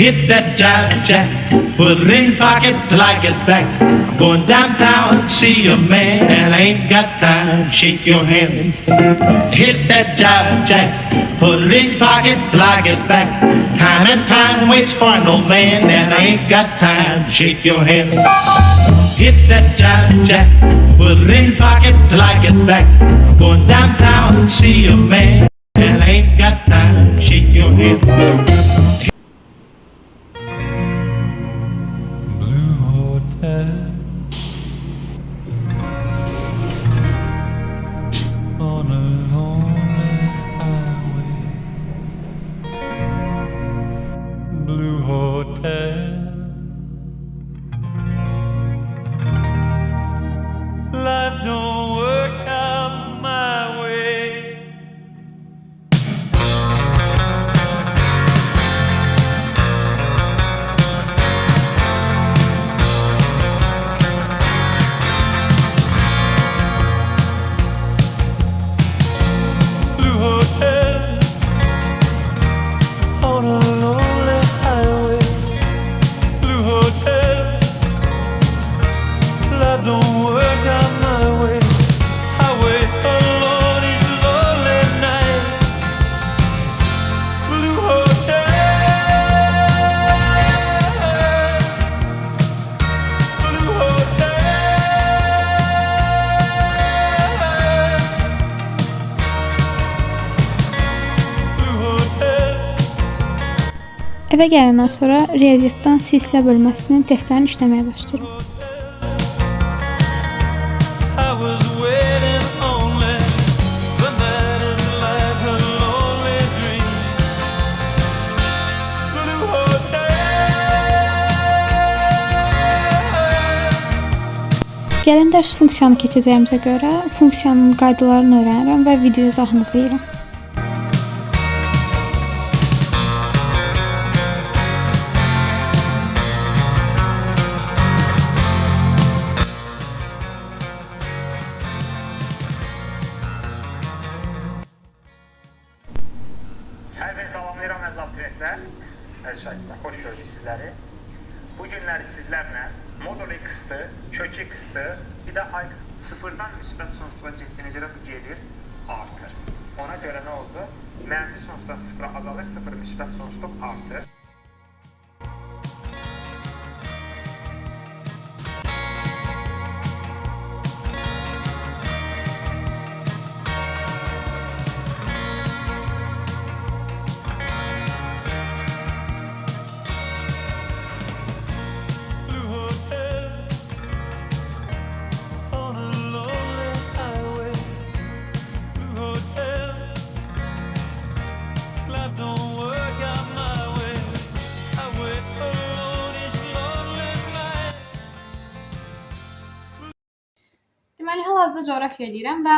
Hit that jive jack, put it in pocket till I get back. I'm going downtown to see a man, and I ain't got time to shake your hand. Hit that jive jack, put it in pocket till I get back. Time and time waits for no man, and I ain't got time to shake your hand. Hit that jive jack, put it in pocket till I get back. I'm going downtown to see a man, and I ain't got time to shake your hand. On a lonely highway, Blue Hotel. Life don't work out my way. Eve gələndən sonra riyaziyyatdan silsilə bölməsinin testlərini işləməyə başlayıram. Gələn dərs funksiyanı keçəcəyimizə görə funksiyanın qaydalarını öyrənirəm və video izahını izləyirəm. Hər bir salamlayıram əziz abituriyentlər, əziz şagirdlər, xoş gördük sizləri. Bu günləri sizlərlə modul x-dı, kök x-dı, bir də x sıfırdan müsbət sonsuzluğa getdiyinə görə bu gedir, artır. Ona görə nə oldu? Mənfi sonsuzdan sıfıra azalır, sıfır müsbət sonsuzluq artır. Deməli, hal-hazırda coğrafiya eləyirəm və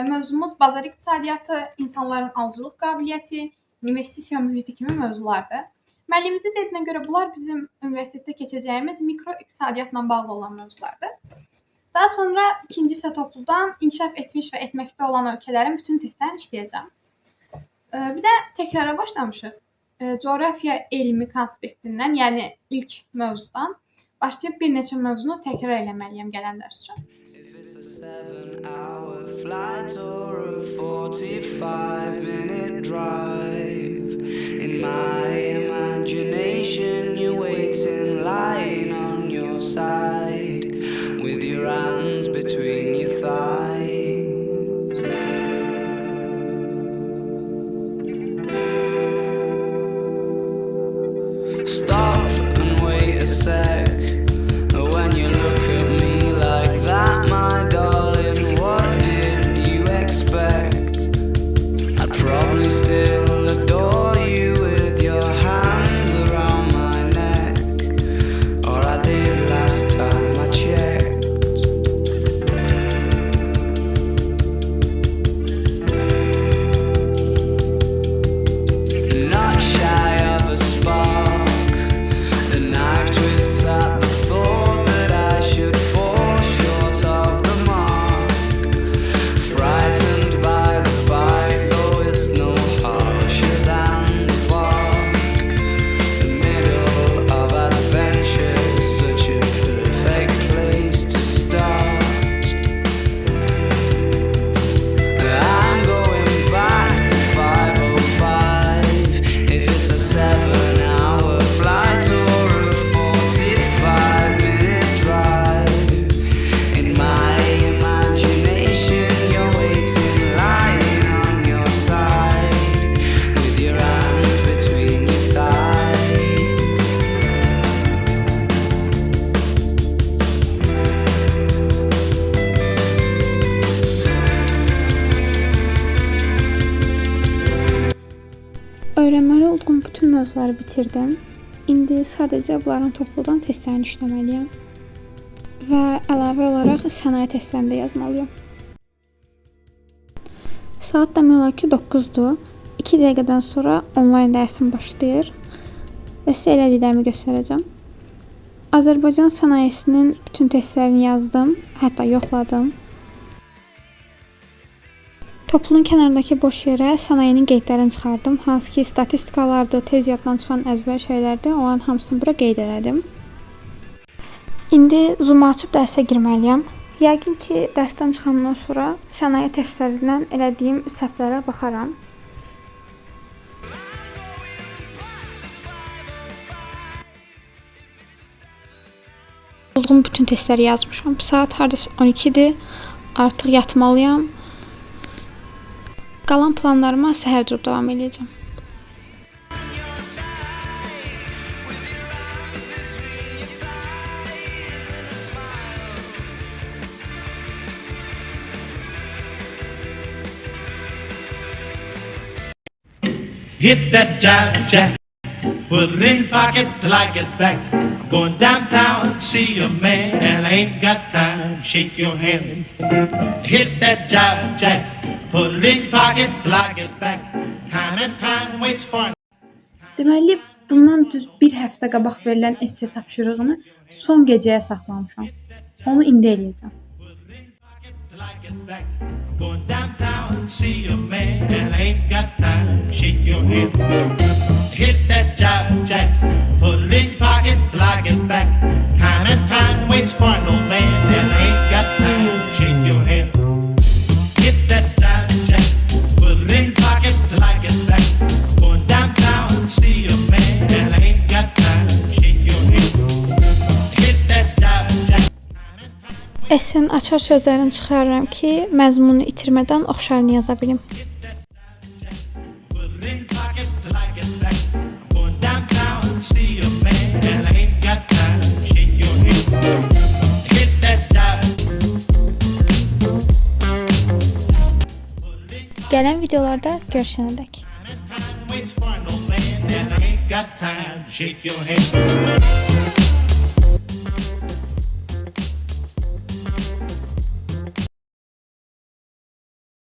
mövzumuz bazar iqtisadiyyatı, insanların alıcılıq qabiliyyəti, investisiya mühiti kimi mövzulardır. Müəllimimizin dediyinə görə bunlar bizim universitetdə keçəcəyimiz mikro iqtisadiyyatla bağlı olan mövzulardır. Daha sonra ikinci isə topludan inkişaf etmiş və etməkdə olan ölkələrin bütün testlərini işləyəcəm. Bir də təkrara başlamışıq. Coğrafiya elmi konspektindən, yəni ilk mövzudan başlayıb bir neçə mövzunu təkrar eləməliyəm gələn dərs üçün. It's a 7-hour flight or a 45-minute drive. In my imagination, you're waiting, lying on your side, with your hands between your thighs. Stop and wait a sec. When you look at me like that, my darling, what did you expect? I'd probably still adore you with your hands around my neck, or I did last time I checked. Not shy of a spark, mövzuları bitirdim. İndi sadəcə bunların topludan testlərini işləməliyəm. Və əlavə olaraq sənaye testlərini də yazmalıyam. Saat demək olar ki 9-dur. 2 dəqiqədən sonra onlayn dərsim başlayır və sizə elədiklərimi göstərəcəm. Azərbaycan sənayesinin bütün testlərini yazdım, hətta yoxladım. Toplunun kənarındakı boş yerə sənayenin qeydlərini çıxardım. Hansı ki statistikalardır, tez yaddan çıxan əzbər şeylərdir. Onların hamısını bura qeyd elədim. İndi Zoom açıb dərsə girməliyəm. Yəqin ki dərsdən çıxandan sonra sənaye testlərindən elədiyim səhvlərə baxaram. Olduğum bütün testləri yazmışam. Saat hardasa 12-dir. Artıq yatmalıyam. Qalan planlarıma səhər durub davam edəcəm. Hit that jive jack, put it in pocket till I get back. Going downtown, see a man, and I ain't got time. Shake your hand. Hit that jive jack, put it in pocket till I get back. Time and time waits for. Deməli, bundan düz bir həftə qabaq verilən esse tapşırığını son gecəyə saxlamışam. Onu indi eləyəcəm. Till I get back. Going downtown, see a man, and I ain't got time. Shake your hand. Hit that jive jack, put it in pocket till I get back. Time and time waits for no man, and I ain't got time. Shake your hand. Hit that jive jack, put it in pocket till I get back. Going downtown, see a man, and I ain't got time. Shake your hand. Hit that jive jack. Essenin açar sözlərini çıxarıram ki, məzmununu itirmədən oxşarını yaza bilim. Put it in pocket till I get back. Going downtown, see a man, and I ain't got time. Shake your hand. Hit that jive. Gələn videolarda görüşənədək. Time and time waits for no man, and I ain't got time. Shake your hand.